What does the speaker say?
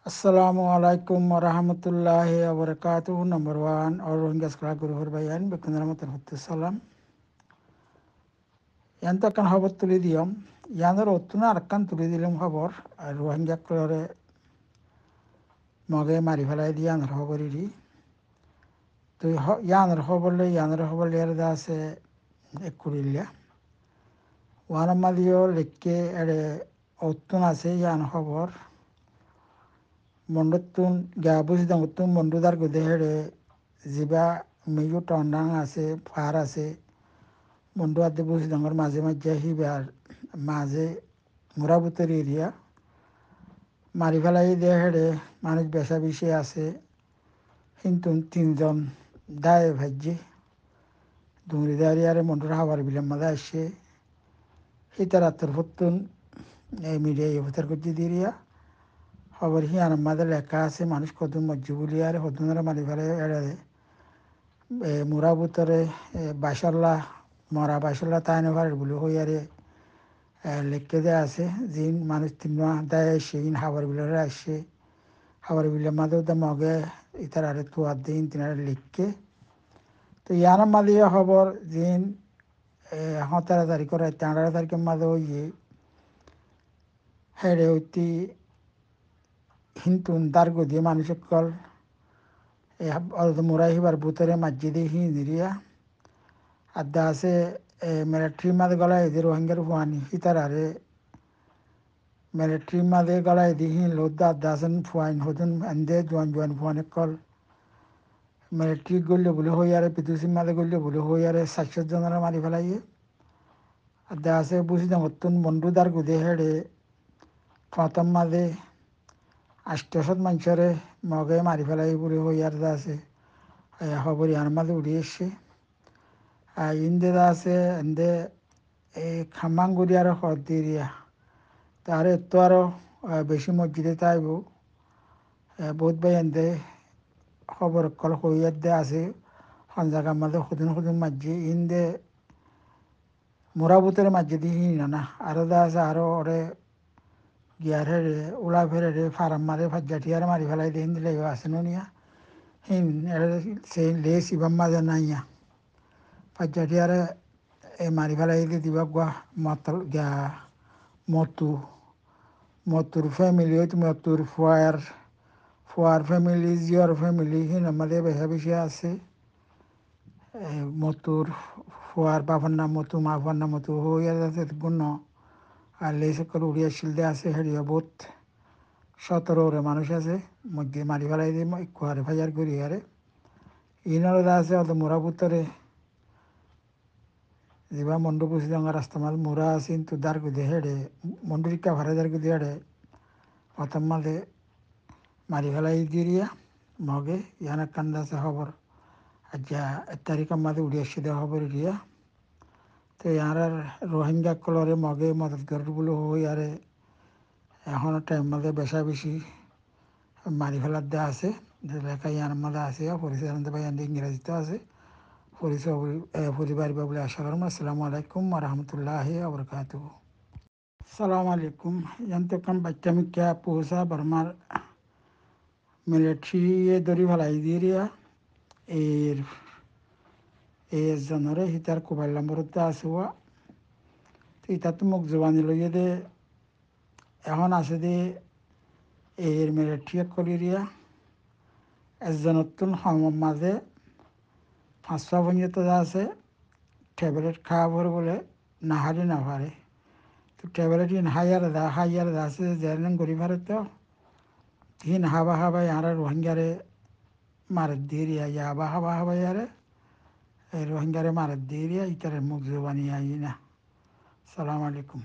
Assalamu alaikum warahmatullahi wabarakatuh. Number one, or Rohingya Skala Guru Hurbayan, Bekundaramat Salam. Yantakan Habat Tulidium, Yanar Otuna Arkan Tulidilum Habor, Rohingya Klore Moge Marifaladian Hobori. To Yanar Hoberle, Yanar Hoberle Dase Ekurilia. Wanamadio Leke at Otuna Se Yan Hobor. Mondotun Gabus Dangutun Mondudar Gudehere Ziba Miyu Tondang আছে fur আছে বন্ধু আদি বুঝি ডাঙর মাঝে মাঝে হিবার মাঝে মুরাবুতের area মারি ফেলাই দিয়ে হেড়ে মানুষ বেশা বেশি আছে কিন্তু তিনজন দায় ভাজ্যে দুমরি দাঁড়িয়ে মন্ডুর হাওয়ার বিলের মাঝে আসছে হিতার আত্মর ফতুন এই মিডিয়া ভূতার করছি দিরিয়া খবর হিয়ার মাঝে লেখা আছে মানুষ কদম মজ্জুবুলি আর হদুনের মারি ফেলে এড়ে মুরাবুতরে বাসল্লা মরা বাসল্লা তাই নেভার বলে হইয়ারে লিখতে দেওয়া আছে যিন মানুষ তিন দেয় আসছে ইন হাওয়ার বিলের আসছে হাওয়ার বিলের মাঝেও তো মগে ইতার আরে তুয়ার দিন তিনারা লিখকে তো ইয়ার মাঝে খবর যিন 17 তারিখের 18 তারিখের মাঝে হইয়ে হেড়ে হইতি হিন্তুন দার্গ দিয়ে মানুষের কল মোরাই হিবার ভূতরে মসজিদে হি নিরিয়া আদা আছে মিলিটারি মাঝে গলায় এদের রোহিঙ্গার ফুয়ানি হিতার আরে মিলিটারি মাঝে গলায় দি হি লোদ্দা আদা আছেন ফুয়াইন হতুন এন্দে জোয়ান জোয়ান ফুয়ানি কল মিলিটারি গড়লে বলে হই আরে পিতুসির মাঝে গড়লে বলে হই আরে 700 জনের মারি ফেলাইয়ে আদা আছে বুঝি নতুন বন্ধুদার গুদে হেড়ে প্রথম মাঝে 800 মানুষরে মগে মারি ফেলাই বলে হই আর আছে খবর ইয়ার মাঝে উড়ে এসছে ইন্দে আছে এন্দে এই খামাঙ্গুড়ি আরো হদিরিয়া তারে তো আরো বেশি মসজিদে তাইব বহুত ভাই এন্দে খবর কল হইয়ার দে আছে হন জায়গার মাঝে সুদিন সুদিন মাঝি ইন্দে মোরাবুতের মাঝি দিহি না আরো দা আছে আরো ওরে গিয়ার হেরে উলা ফেরে ফার্ম মারে ফাজ্জাটিয়ার মারি ফেলাই দিয়ে হিন্দি লেগে আছে নিয়া হিন সেই লে শিবাম মাঝে নাইয়া ফাজ্জাটিয়ারে মারি ফেলাই দিয়ে দিবা গুয়া মতল গা মতুর ফ্যামিলি হয়তো মতুর ফুয়ার ফ্যামিলি জিওর ফ্যামিলি হিন আমাদের বেশা বেশি আছে মতুর ফুয়ার বাবার নাম মতু মা বাবার নাম মতু হইয়া আছে গুণ আর লে সকল উড়িয়া শিলদে আছে হেরিয়া বহুত 17 মানুষ আছে মধ্যে মারি ফেলাই দিয়ে কুয়ারে ফাজার করি আরে ইনারা আছে অত মোরাপুতরে যেবা মন্ডু পুষি ডাঙা রাস্তা মাল মোরা আছে কিন্তু দার গুদে হেডে মন্ডুরিকা ভাড়া দার গুদে হেডে প্রথম মাঝে মারি ফেলাই দিরিয়া মগে ইয়ানা কান্দা আছে খবর আচ্ছা 1 তারিখের মাঝে উড়িয়ে আসছে দেওয়া খবর ইয়া তো ইয়ার রোহিঙ্গা কলরে মগে মদত বলে হই আরে এখনো টাইম মাঝে বেশা বেশি মারি ফেলার দেওয়া আছে লেখা ইয়ার মাঝে আছে পরিচয় আনতে পাই ইংরেজিতে আছে পরিচয় পরিবার বলে আশা করলাম আসসালামু আলাইকুম রহমতুল্লাহ আবরকাত সালাম আলাইকুম জানতে কাম বাচ্চা মিকা পৌঁছা বর্মার মিলিটারি দরি ফেলাই দিরিয়া এর জনরে হিতার কোবাইল নম্বরতে আসুয়া ইতা তো মোক জোবানি লইয়ে দে এখন আছে দে এর মিলিটারি করিয়া একজনতুন মাঝে 500 পর্যন্ত আছে ট্যাবলেট খাওয়াবার বলে নাহারি না পারে তো ট্যাবলেট ইন হাইয়ার আছে জেরেন গড়ি পারে তো হিন হাবা ইয়ারা রোহিঙ্গারে মারে দিয়ে ইয়াবা হাবা ইয়ারে রোহিঙ্গারে মারে দিয়ে ইতারে মুখ জবানি আই না সালাম আলাইকুম